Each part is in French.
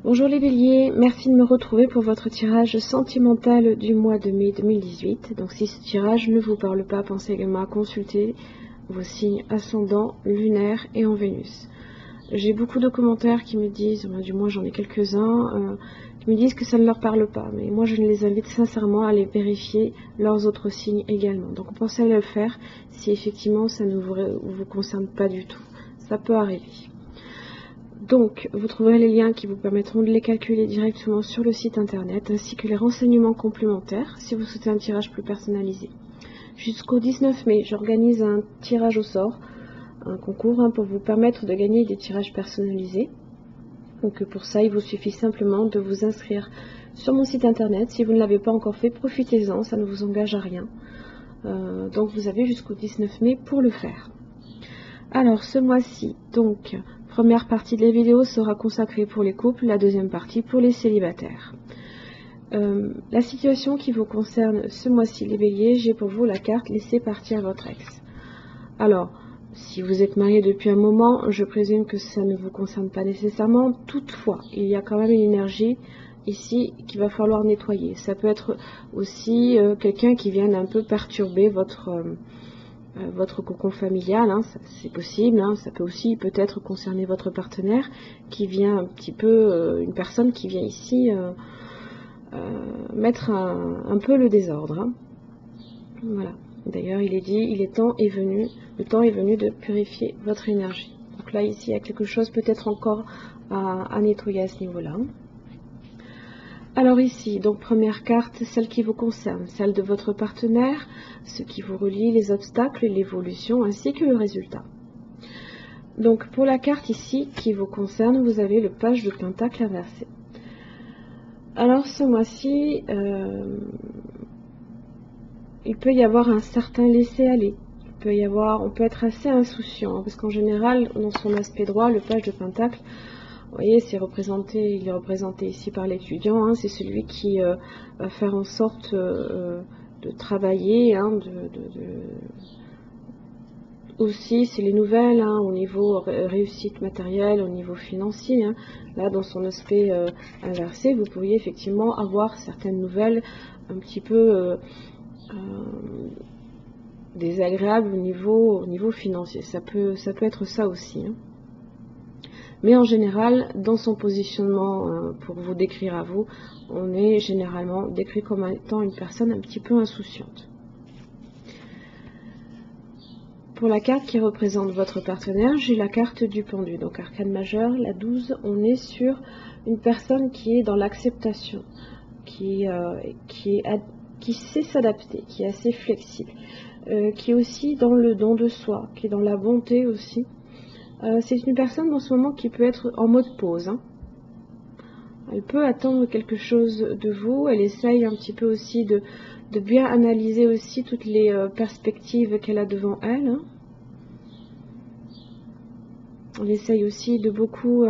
Bonjour les béliers, merci de me retrouver pour votre tirage sentimental du mois de mai 2018. Donc si ce tirage ne vous parle pas, pensez également à consulter vos signes ascendants, lunaires et en Vénus. J'ai beaucoup de commentaires qui me disent, du moins j'en ai quelques-uns, qui me disent que ça ne leur parle pas. Mais moi je les invite sincèrement à aller vérifier leurs autres signes également. Donc pensez à le faire si effectivement ça ne vous concerne pas du tout. Ça peut arriver. Donc, vous trouverez les liens qui vous permettront de les calculer directement sur le site internet, ainsi que les renseignements complémentaires si vous souhaitez un tirage plus personnalisé. Jusqu'au 19 mai, j'organise un tirage au sort, un concours pour vous permettre de gagner des tirages personnalisés. Donc pour ça, il vous suffit simplement de vous inscrire sur mon site internet. Si vous ne l'avez pas encore fait, profitez-en, ça ne vous engage à rien. Donc vous avez jusqu'au 19 mai pour le faire. Alors ce mois-ci, donc, première partie de la vidéo sera consacrée pour les couples, la deuxième partie pour les célibataires. La situation qui vous concerne ce mois-ci, les béliers, j'ai pour vous la carte laissez partir votre ex. Alors, si vous êtes marié depuis un moment, je présume que ça ne vous concerne pas nécessairement. Toutefois, il y a quand même une énergie ici qu'il va falloir nettoyer. Ça peut être aussi quelqu'un qui vient un peu perturber votre cocon familial, c'est possible, ça peut aussi peut-être concerner votre partenaire qui vient un petit peu, une personne qui vient ici mettre un peu le désordre. Voilà. D'ailleurs, il est dit, le temps est venu de purifier votre énergie. Donc là, ici, il y a quelque chose peut-être encore à nettoyer à ce niveau-là. Alors ici, donc première carte, celle qui vous concerne, celle de votre partenaire, ce qui vous relie, les obstacles, l'évolution, ainsi que le résultat. Donc pour la carte ici qui vous concerne, vous avez le page de pentacle inversé. Alors ce mois-ci, il peut y avoir un certain laisser-aller. On peut être assez insouciant, parce qu'en général, dans son aspect droit, le page de pentacle, vous voyez, il est représenté ici par l'étudiant, c'est celui qui va faire en sorte de travailler, aussi c'est les nouvelles au niveau réussite matérielle, au niveau financier. Là, dans son aspect inversé, vous pourriez effectivement avoir certaines nouvelles un petit peu désagréables au niveau financier. Ça peut être ça aussi. Mais en général, dans son positionnement, pour vous décrire à vous, on est généralement décrit comme étant une personne un petit peu insouciante. Pour la carte qui représente votre partenaire, j'ai la carte du pendu. Donc arcane majeur, la 12, on est sur une personne qui est dans l'acceptation, qui sait s'adapter, qui est assez flexible, qui est aussi dans le don de soi, qui est dans la bonté aussi. C'est une personne en ce moment qui peut être en mode pause. Elle peut attendre quelque chose de vous. Elle essaye un petit peu aussi de bien analyser aussi toutes les perspectives qu'elle a devant elle. Elle essaye aussi de beaucoup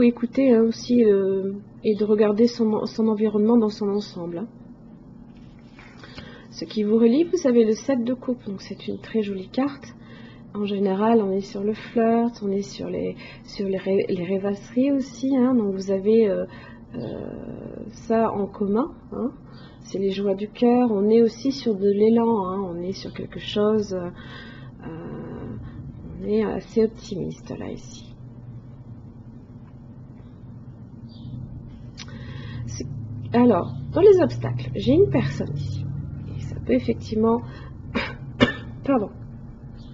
écouter aussi et de regarder son environnement dans son ensemble. Ce qui vous relie, vous avez le 7 de coupe, donc c'est une très jolie carte. En général, on est sur le flirt, on est sur les rêvasseries aussi. Donc vous avez ça en commun. C'est les joies du cœur. On est aussi sur de l'élan. On est sur quelque chose. On est assez optimiste là ici. Alors, dans les obstacles, j'ai une personne ici. Et ça peut effectivement... Pardon.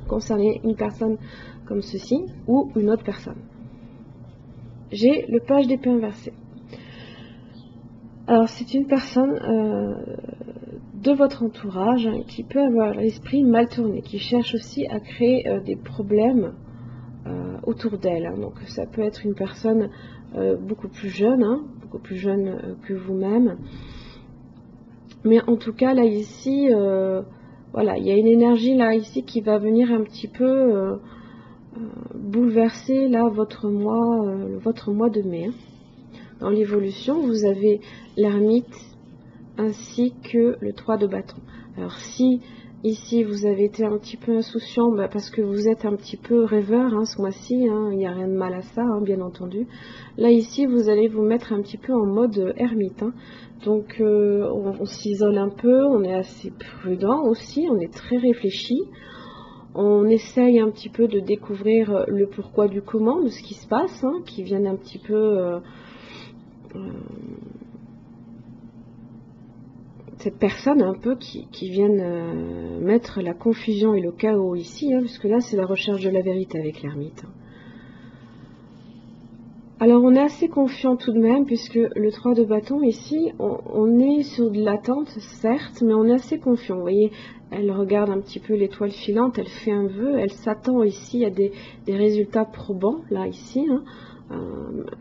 Concerner une personne comme ceci ou une autre personne. J'ai le page d'épée inversé. Alors c'est une personne de votre entourage qui peut avoir l'esprit mal tourné, qui cherche aussi à créer des problèmes autour d'elle. Donc ça peut être une personne beaucoup plus jeune que vous-même. Mais en tout cas là ici... Voilà, il y a une énergie là ici qui va venir un petit peu bouleverser là votre mois de mai. Dans l'évolution, vous avez l'ermite ainsi que le 3 de bâton. Alors si Ici, vous avez été un petit peu insouciant parce que vous êtes un petit peu rêveur ce mois-ci. Il n'y a rien de mal à ça, bien entendu. Là, ici, vous allez vous mettre un petit peu en mode ermite. Donc, on s'isole un peu, on est assez prudent aussi, on est très réfléchi. On essaye un petit peu de découvrir le pourquoi du comment de ce qui se passe, qui viennent un petit peu... cette personne un peu qui viennent mettre la confusion et le chaos ici, puisque là c'est la recherche de la vérité avec l'ermite. Alors on est assez confiant tout de même, puisque le 3 de bâton ici, on est sur de l'attente certes, mais on est assez confiant. Vous voyez, elle regarde un petit peu l'étoile filante, elle fait un vœu, elle s'attend ici à des résultats probants, là ici.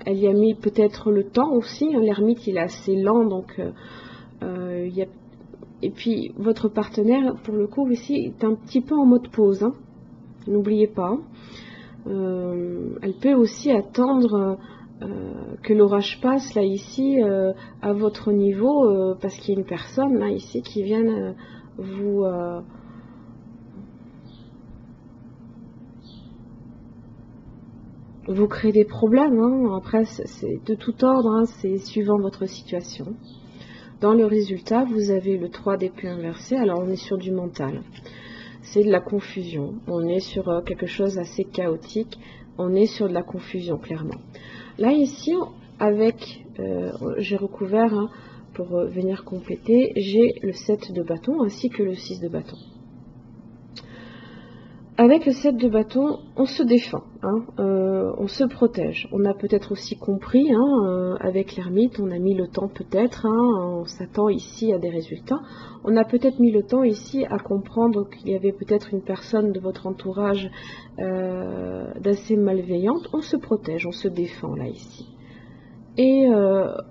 Elle y a mis peut-être le temps aussi, l'ermite il est assez lent, donc... Et puis votre partenaire pour le coup ici est un petit peu en mode pause, n'oubliez pas. Elle peut aussi attendre que l'orage passe là ici à votre niveau, parce qu'il y a une personne là ici qui vient vous créer des problèmes. Après c'est de tout ordre, c'est suivant votre situation. Dans le résultat, vous avez le 3 d'épée inversé. Alors, on est sur du mental. C'est de la confusion. On est sur quelque chose d'assez chaotique. On est sur de la confusion, clairement. Là, ici, avec, j'ai recouvert, pour venir compléter, j'ai le 7 de bâton ainsi que le 6 de bâton. Avec le 7 de bâton, on se défend, on se protège. On a peut-être aussi compris, avec l'ermite, on a mis le temps peut-être, on s'attend ici à des résultats. On a peut-être mis le temps ici à comprendre qu'il y avait peut-être une personne de votre entourage d'assez malveillante. On se protège, on se défend là ici. Et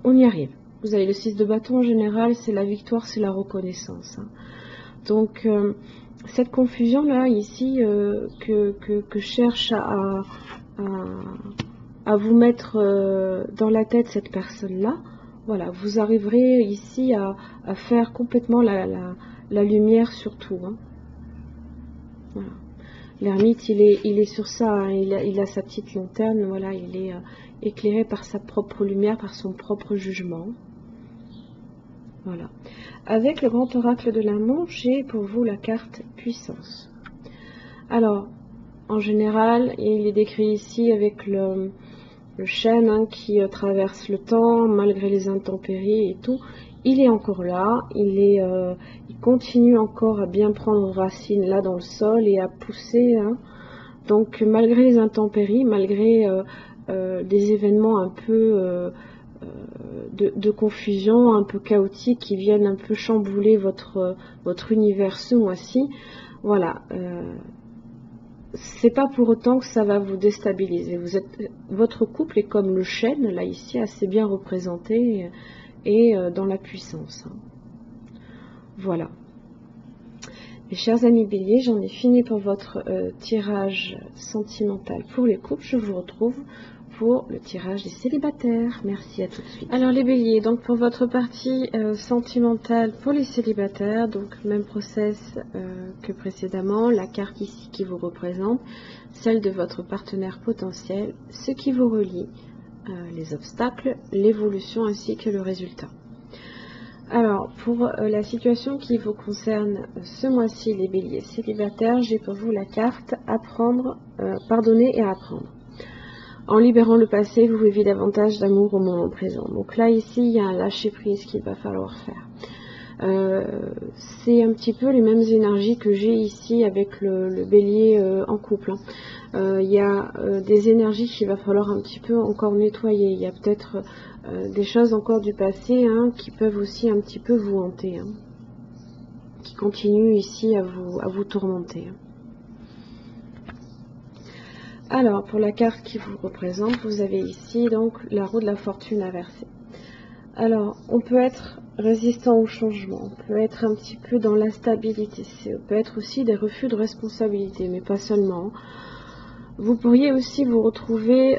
on y arrive. Vous avez le 6 de bâton en général, c'est la victoire, c'est la reconnaissance. Donc... cette confusion là ici que cherche à vous mettre dans la tête cette personne là, voilà, vous arriverez ici à faire complètement la lumière sur tout. Voilà. L'ermite il est sur ça, il a sa petite lanterne, voilà, il est éclairé par sa propre lumière, par son propre jugement. Voilà. Avec le grand oracle de l'amour, j'ai pour vous la carte puissance. Alors, en général, il est décrit ici avec le chêne qui traverse le temps, malgré les intempéries et tout. Il est encore là, il continue encore à bien prendre racine là dans le sol et à pousser. Donc, malgré les intempéries, malgré des événements un peu... de confusion un peu chaotique qui viennent un peu chambouler votre univers ce mois-ci, voilà, c'est pas pour autant que ça va vous déstabiliser. Votre couple est comme le chêne là ici, assez bien représenté et dans la puissance. Voilà. Mes chers amis béliers, j'en ai fini pour votre tirage sentimental pour les couples. Je vous retrouve pour le tirage des célibataires. Merci, à tout de suite. Alors les béliers, donc pour votre partie sentimentale pour les célibataires, donc même process que précédemment, la carte ici qui vous représente, celle de votre partenaire potentiel, ce qui vous relie, les obstacles, l'évolution ainsi que le résultat. Alors, pour la situation qui vous concerne ce mois-ci, les béliers célibataires, j'ai pour vous la carte apprendre, pardonner et apprendre. En libérant le passé, vous vivez davantage d'amour au moment présent. Donc là, ici, il y a un lâcher-prise qu'il va falloir faire. C'est un petit peu les mêmes énergies que j'ai ici avec le bélier en couple. Il y a des énergies qu'il va falloir un petit peu encore nettoyer. Il y a peut-être des choses encore du passé qui peuvent aussi un petit peu vous hanter, qui continuent ici à vous tourmenter. Alors, pour la carte qui vous représente, vous avez ici donc la roue de la fortune inversée. Alors, on peut être résistant au changement, on peut être un petit peu dans l'instabilité, ça peut être aussi des refus de responsabilité, mais pas seulement. Vous pourriez aussi vous retrouver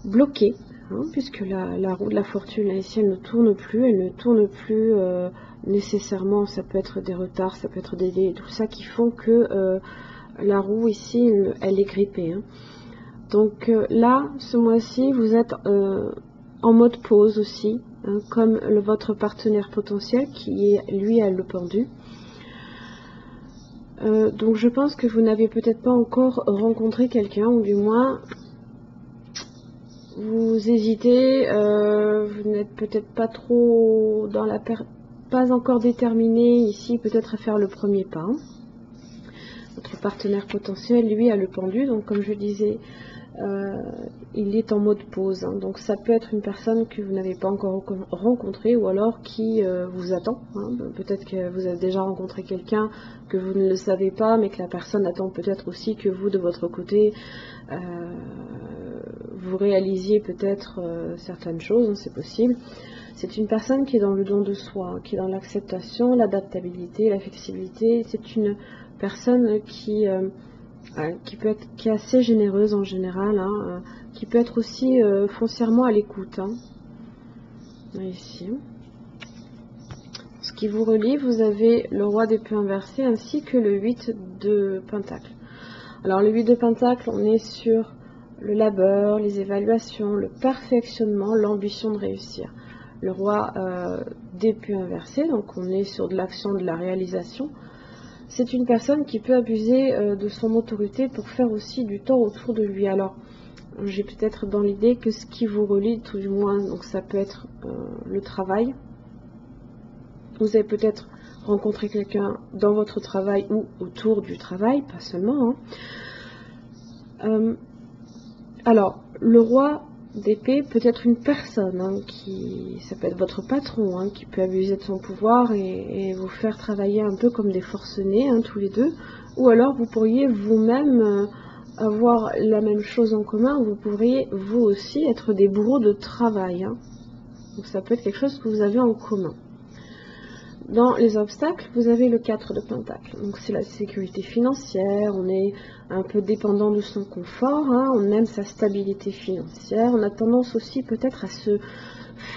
bloqué, hein, puisque la roue de la fortune là, ici elle ne tourne plus, nécessairement. Ça peut être des retards, ça peut être des délais, tout ça qui font que la roue ici elle est grippée, hein. Donc là, ce mois-ci, vous êtes en mode pause aussi, hein, comme votre partenaire potentiel qui est, lui, a le pendu. Donc je pense que vous n'avez peut-être pas encore rencontré quelqu'un, ou du moins, vous hésitez, vous n'êtes peut-être pas trop dans pas encore déterminé ici, peut-être à faire le premier pas. Votre partenaire potentiel, lui, a le pendu, donc comme je disais, il est en mode pause, hein. Donc ça peut être une personne que vous n'avez pas encore rencontrée, ou alors qui vous attend, hein. Peut-être que vous avez déjà rencontré quelqu'un que vous ne le savez pas, mais que la personne attend peut-être aussi que vous, de votre côté, vous réalisiez peut-être certaines choses, hein, c'est possible. C'est une personne qui est dans le don de soi, qui est dans l'acceptation, l'adaptabilité, la flexibilité. C'est une personne qui est assez généreuse en général, hein, qui peut être aussi foncièrement à l'écoute, hein. Ici. Ce qui vous relie, vous avez le roi d'épée inversé ainsi que le 8 de pentacle. Alors le 8 de pentacle, on est sur le labeur, les évaluations, le perfectionnement, l'ambition de réussir. Le roi d'épée inversé, donc on est sur de l'action, de la réalisation. C'est une personne qui peut abuser de son autorité pour faire aussi du tort autour de lui. Alors, j'ai peut-être dans l'idée que ce qui vous relie, tout du moins, donc ça peut être le travail. Vous avez peut-être rencontré quelqu'un dans votre travail ou autour du travail, pas seulement, hein. Alors, le roi d'épée peut être une personne, hein, ça peut être votre patron, hein, qui peut abuser de son pouvoir et vous faire travailler un peu comme des forcenés, hein, tous les deux. Ou alors vous pourriez vous-même avoir la même chose en commun, vous pourriez vous aussi être des bourreaux de travail, hein. Donc ça peut être quelque chose que vous avez en commun. Dans les obstacles, vous avez le 4 de pentacle. Donc c'est la sécurité financière, on est un peu dépendant de son confort, hein, on aime sa stabilité financière, on a tendance aussi peut-être à se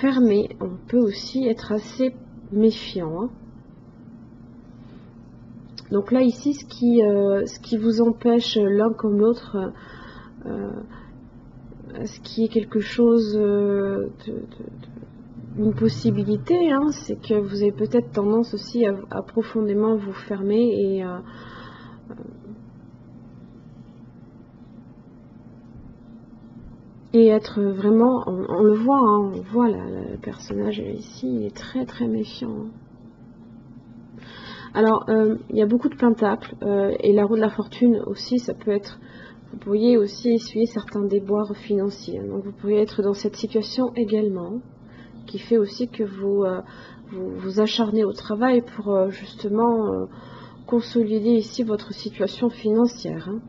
fermer, on peut aussi être assez méfiant, hein. Donc là ici, ce qui vous empêche l'un comme l'autre, ce qui est quelque chose une possibilité, hein, c'est que vous avez peut-être tendance aussi à profondément vous fermer et être vraiment, on le voit, hein, on voit le personnage ici, il est très très méfiant, hein. Alors, il y a beaucoup de pentacles, et la roue de la fortune aussi, ça peut être, vous pourriez aussi essuyer certains déboires financiers, hein. Donc vous pourriez être dans cette situation également, qui fait aussi que vous acharnez au travail pour justement consolider ici votre situation financière, hein.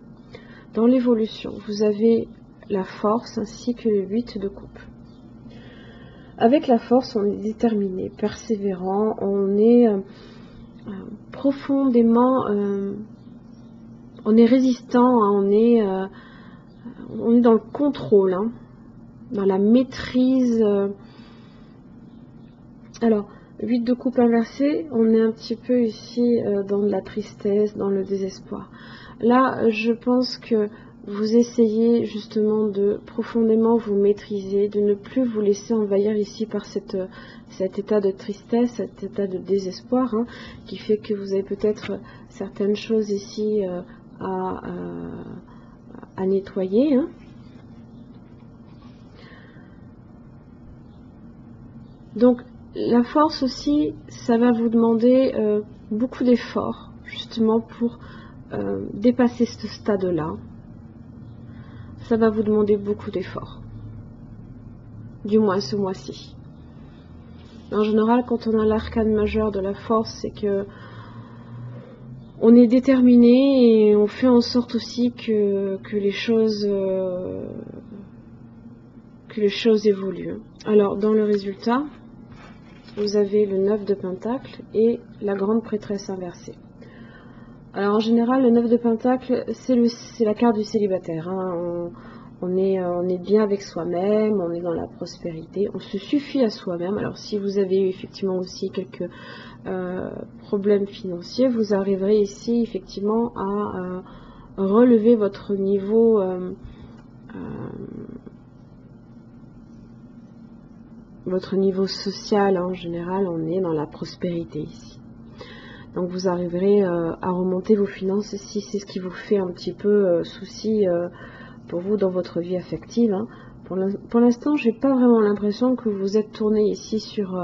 Dans l'évolution, vous avez la force ainsi que le 8 de coupe. Avec la force, on est déterminé, persévérant, on est profondément, on est résistant, hein, on est dans le contrôle, hein, dans la maîtrise. Alors, 8 de coupe inversé, on est un petit peu ici dans de la tristesse, dans le désespoir. Là, je pense que vous essayez justement de profondément vous maîtriser, de ne plus vous laisser envahir ici par cet état de tristesse, cet état de désespoir, hein, qui fait que vous avez peut-être certaines choses ici à nettoyer, hein. Donc, la force aussi, ça va vous demander beaucoup d'efforts, justement pour dépasser ce stade-là. Ça va vous demander beaucoup d'efforts, du moins ce mois-ci. En général, quand on a l'arcane majeur de la force, c'est que on est déterminé et on fait en sorte aussi que les choses évoluent. Alors, dans le résultat, vous avez le 9 de pentacle et la grande prêtresse inversée. Alors en général, le 9 de pentacle, c'est la carte du célibataire, hein. on est bien avec soi-même, on est dans la prospérité, on se suffit à soi-même. Alors si vous avez eu effectivement aussi quelques problèmes financiers, vous arriverez ici effectivement à relever votre niveau social. En général, on est dans la prospérité ici. Donc vous arriverez à remonter vos finances si c'est ce qui vous fait un petit peu souci pour vous dans votre vie affective. Hein. Pour l'instant, j'ai pas vraiment l'impression que vous êtes tourné ici sur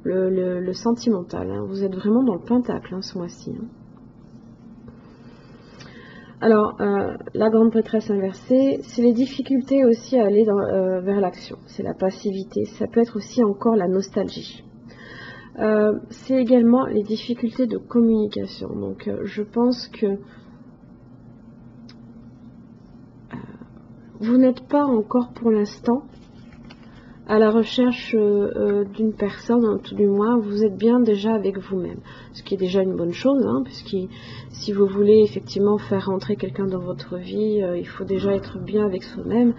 le sentimental. Hein. Vous êtes vraiment dans le pentacle ce mois-ci. Hein. Alors, la grande prêtresse inversée, c'est les difficultés aussi à aller vers l'action. C'est la passivité. Ça peut être aussi encore la nostalgie. C'est également les difficultés de communication. Donc, je pense que vous n'êtes pas encore pour l'instant à la recherche d'une personne, tout du moins, vous êtes bien déjà avec vous-même. Ce qui est déjà une bonne chose, hein, puisque si vous voulez effectivement faire rentrer quelqu'un dans votre vie, il faut déjà être bien avec soi-même,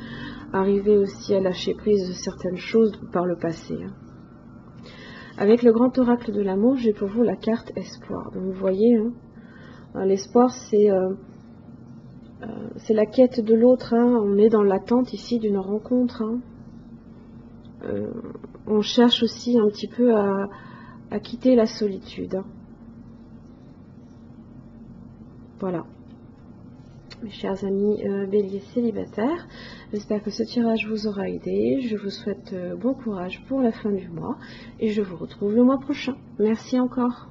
arriver aussi à lâcher prise de certaines choses par le passé. Hein. Avec le grand oracle de l'amour, j'ai pour vous la carte espoir. Donc vous voyez, hein, l'espoir c'est la quête de l'autre. Hein. On est dans l'attente ici d'une rencontre. Hein. On cherche aussi un petit peu à quitter la solitude. Hein. Voilà. Mes chers amis béliers célibataires, j'espère que ce tirage vous aura aidé. Je vous souhaite bon courage pour la fin du mois et je vous retrouve le mois prochain. Merci encore.